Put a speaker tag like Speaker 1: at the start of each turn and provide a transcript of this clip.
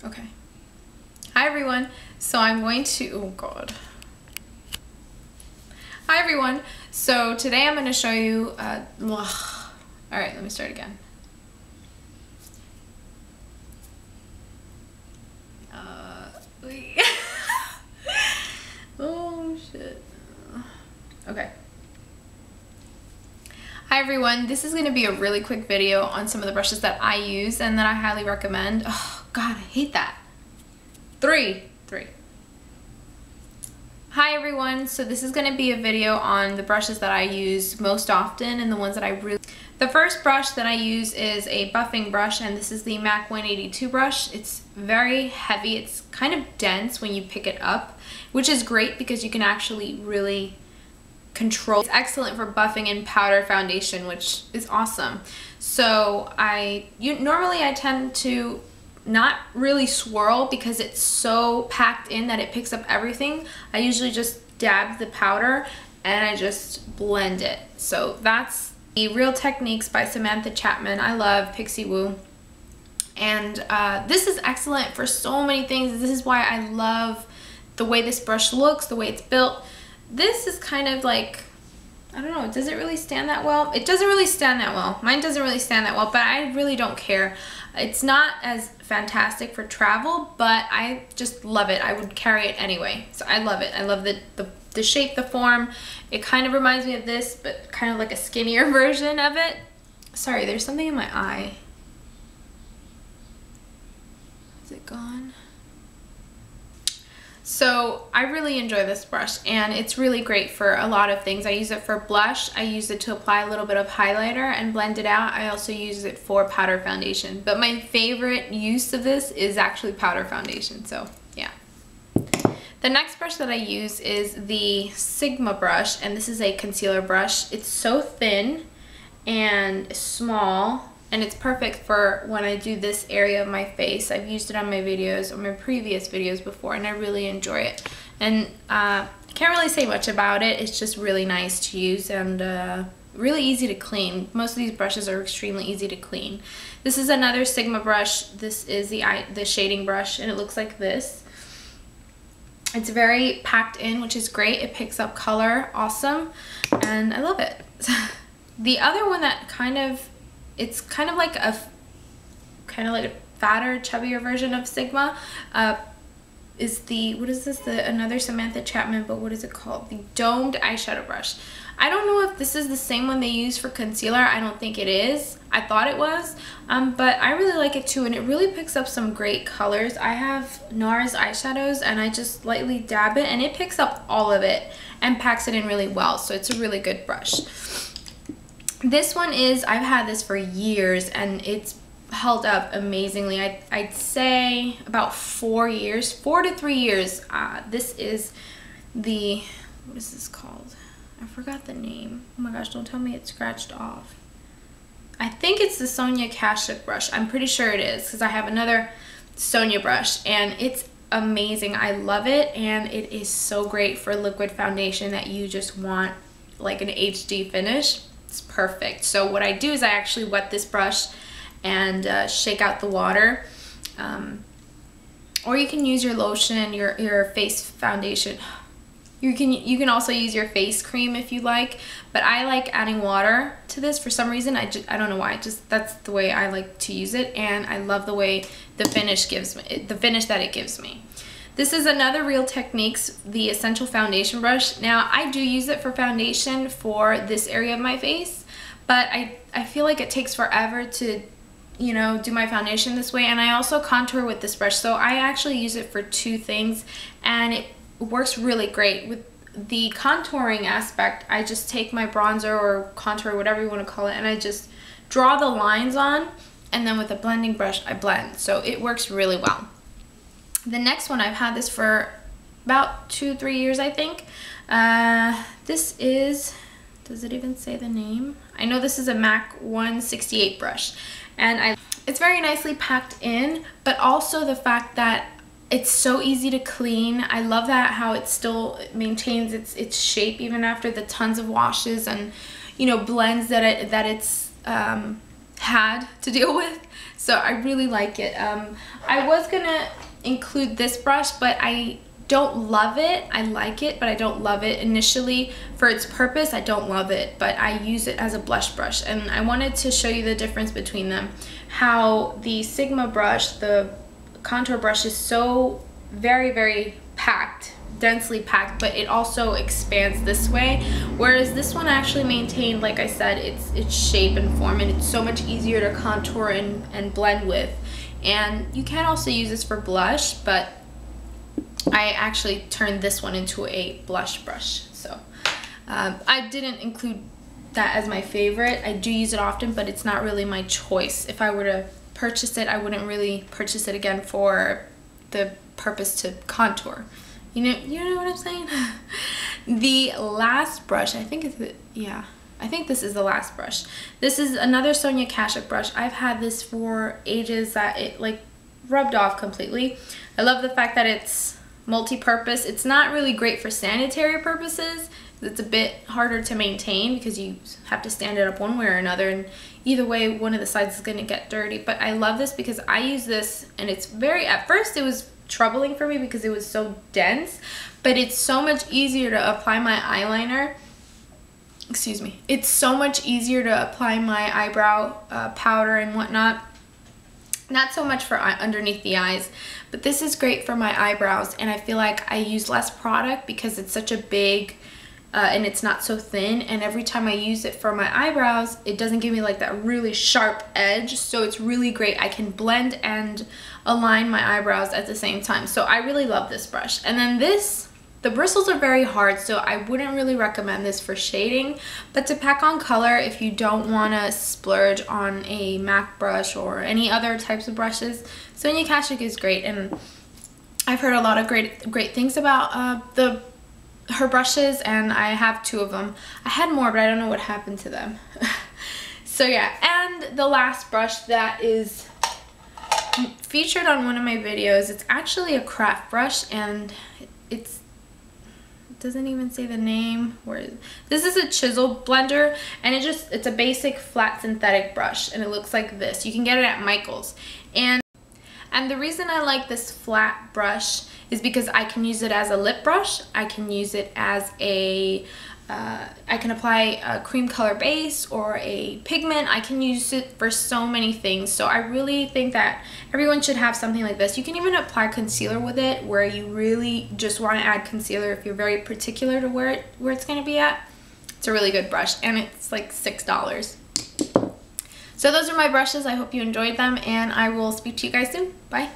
Speaker 1: Okay. Hi everyone. So I'm going to, oh God. Hi everyone. So today I'm going to show you, all right, let me start again. Wait. Oh shit. Okay. Hi everyone, this is going to be a really quick video on some of the brushes that I use and that I highly recommend. Oh God, I hate that. Three. Hi everyone, so this is going to be a video on the brushes that I use most often and the ones that I really... The first brush that I use is a buffing brush, and this is the MAC 182 brush. It's very heavy, it's kind of dense when you pick it up, which is great because you can actually really control. It's excellent for buffing and powder foundation, which is awesome. So normally I tend to not really swirl because it's so packed in that it picks up everything. I usually just dab the powder and I just blend it. So that's the Real Techniques by Samantha Chapman. I love Pixie Woo. And this is excellent for so many things. This is why I love the way this brush looks, the way it's built. This is kind of like, I don't know, does it really stand that well? It doesn't really stand that well. Mine doesn't really stand that well, but I really don't care. It's not as fantastic for travel, but I just love it. I would carry it anyway. So I love it. I love the shape, the form. It kind of reminds me of this, but kind of like a skinnier version of it. Sorry, there's something in my eye. Is it gone? So I really enjoy this brush, and it's really great for a lot of things. I use it for blush. I use it to apply a little bit of highlighter and blend it out. I also use it for powder foundation, but my favorite use of this is actually powder foundation. So yeah. The next brush that I use is the Sigma brush, and this is a concealer brush. It's so thin and small, and it's perfect for when I do this area of my face. I've used it on my videos, or my previous videos before, and I really enjoy it. And can't really say much about it. It's just really nice to use and really easy to clean. Most of these brushes are extremely easy to clean. This is another Sigma brush. This is the shading brush, and it looks like this. It's very packed in, which is great. It picks up color, awesome, and I love it. The other one that it's kind of like a fatter, chubbier version of Sigma is another Samantha Chapman, but what is it called? The domed eyeshadow brush. I don't know if this is the same one they use for concealer. I don't think it is. I thought it was, but I really like it too, and it really picks up some great colors. I have NARS eyeshadows, and I just lightly dab it, and it picks up all of it and packs it in really well, so it's a really good brush. This one I've had this for years, and it's held up amazingly. I'd say about 4 years, 4 to 3 years. This is the, what is this called? I forgot the name. Oh my gosh, don't tell me it's scratched off. I think it's the Sonia Kashuk brush. I'm pretty sure it is, because I have another Sonia brush, and it's amazing. I love it, and it is so great for liquid foundation that you just want like an HD finish. It's perfect. So what I do is I actually wet this brush and shake out the water, or you can use your lotion, your face foundation. You can also use your face cream if you like, but I like adding water to this for some reason. I don't know why. That's the way I like to use it, and I love the way the finish that it gives me. This is another Real Techniques, the Essential Foundation brush. Now, I do use it for foundation for this area of my face, but I feel like it takes forever to, you know, do my foundation this way, and I also contour with this brush, so I actually use it for two things, and it works really great. With the contouring aspect, I just take my bronzer or contour, whatever you want to call it, and I just draw the lines on, and then with a blending brush, I blend, so it works really well. The next one, I've had this for about 2-3 years, I think. This is, does it even say the name? I know this is a MAC 168 brush, and it's very nicely packed in, but also the fact that it's so easy to clean. I love that how it still maintains its shape even after the tons of washes and, you know, blends that it's had to deal with, so I really like it. I was gonna include this brush, but I don't love it. I like it, but I don't love it. Initially, for its purpose, I don't love it, but I use it as a blush brush, and I wanted to show you the difference between them. How the Sigma brush, the contour brush, is so very, very packed, densely packed, but it also expands this way, whereas this one actually maintained, like I said, its shape and form, and it's so much easier to contour and blend with. And you can also use this for blush, but I actually turned this one into a blush brush. So I didn't include that as my favorite. I do use it often, but it's not really my choice. If I were to purchase it, I wouldn't really purchase it again for the purpose to contour. You know what I'm saying? The last brush, I think this is the last brush. This is another Sonia Kashuk brush. I've had this for ages that it like rubbed off completely. I love the fact that it's multi-purpose. It's not really great for sanitary purposes. It's a bit harder to maintain because you have to stand it up one way or another, and either way one of the sides is going to get dirty. But I love this because I use this, and it's very, at first it was troubling for me because it was so dense, but it's so much easier to apply my eyeliner. Excuse me. It's so much easier to apply my eyebrow powder and whatnot. Not so much for underneath the eyes, but this is great for my eyebrows, and I feel like I use less product because it's such a big and it's not so thin, and every time I use it for my eyebrows, it doesn't give me like that really sharp edge, so it's really great. I can blend and align my eyebrows at the same time, so I really love this brush. And then this, the bristles are very hard, so I wouldn't really recommend this for shading, but to pack on color if you don't want to splurge on a MAC brush or any other types of brushes, Sonia Kashuk is great, and I've heard a lot of great things about her brushes, and I have 2 of them. I had more, but I don't know what happened to them. So yeah, and the last brush that is featured on one of my videos, it's actually a craft brush, and it doesn't even say the name. This is a chisel blender, and it's a basic flat synthetic brush, and it looks like this. You can get it at Michael's. And the reason I like this flat brush is because I can use it as a lip brush. I can use it as a, I can apply a cream color base or a pigment. I can use it for so many things. So I really think that everyone should have something like this. You can even apply concealer with it, where you really just want to add concealer if you're very particular to where it's going to be at. It's a really good brush, and it's like $6. So those are my brushes. I hope you enjoyed them, and I will speak to you guys soon. Bye.